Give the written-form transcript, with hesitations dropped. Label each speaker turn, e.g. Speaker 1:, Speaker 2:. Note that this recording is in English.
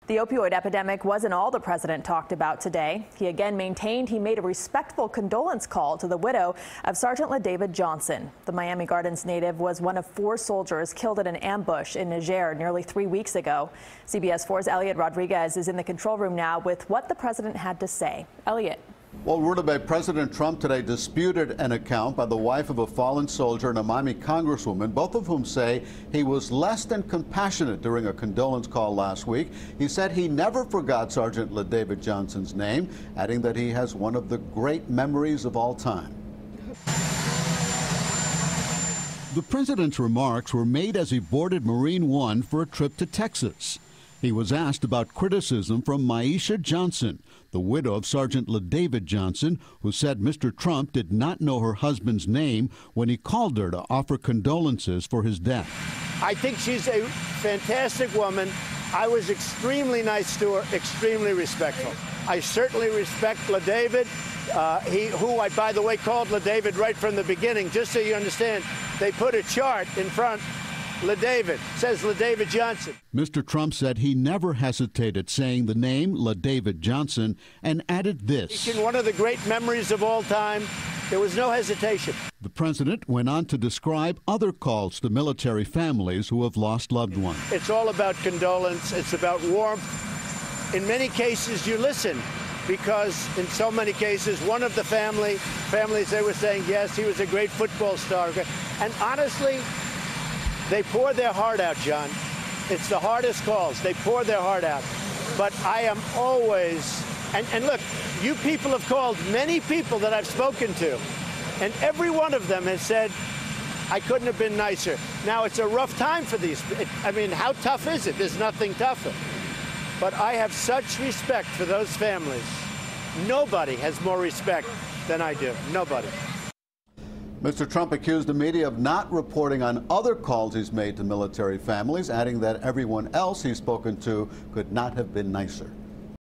Speaker 1: The opioid epidemic wasn't all the president talked about today. He again maintained he made a respectful condolence call to the widow of Sergeant LaDavid Johnson. The Miami Gardens native was one of 4 soldiers killed in an ambush in Niger nearly 3 weeks ago. CBS 4's Eliott Rodriguez is in the control room now with what the president had to say. Eliott.
Speaker 2: Well, word about President Trump today disputed an account by the wife of a fallen soldier and a Miami congresswoman, both of whom say he was less than compassionate during a condolence call last week. He said he never forgot Sergeant LaDavid Johnson's name, adding that he has one of the great memories of all time. The president's remarks were made as he boarded Marine One for a trip to Texas. He was asked about criticism from Maisha Johnson, the widow of Sergeant LaDavid Johnson, who said Mr. Trump did not know her husband's name when he called her to offer condolences for his death.
Speaker 3: I think she's a fantastic woman. I was extremely nice to her, extremely respectful. I certainly respect LaDavid, who I, by the way, called LaDavid right from the beginning. Just so you understand, they put a chart in front. LaDavid says LaDavid Johnson.
Speaker 2: Mr. Trump said he never hesitated saying the name LaDavid Johnson and added this.
Speaker 3: In one of the great memories of all time, there was no hesitation.
Speaker 2: The president went on to describe other calls to military families who have lost loved ones.
Speaker 3: It's all about condolence. It's about warmth. In many cases, you listen because in so many cases, one of the families, they were saying, yes, he was a great football star. And honestly, they pour their heart out, John. It's the hardest calls. They pour their heart out. But I am always, and look, you people have called many people that I've spoken to, and every one of them has said, I couldn't have been nicer. Now, it's a rough time for these. I mean, how tough is it? There's nothing tougher. But I have such respect for those families. Nobody has more respect than I do. Nobody.
Speaker 2: Mr. Trump accused the media of not reporting on other calls he's made to military families, adding that everyone else he's spoken to could not have been nicer.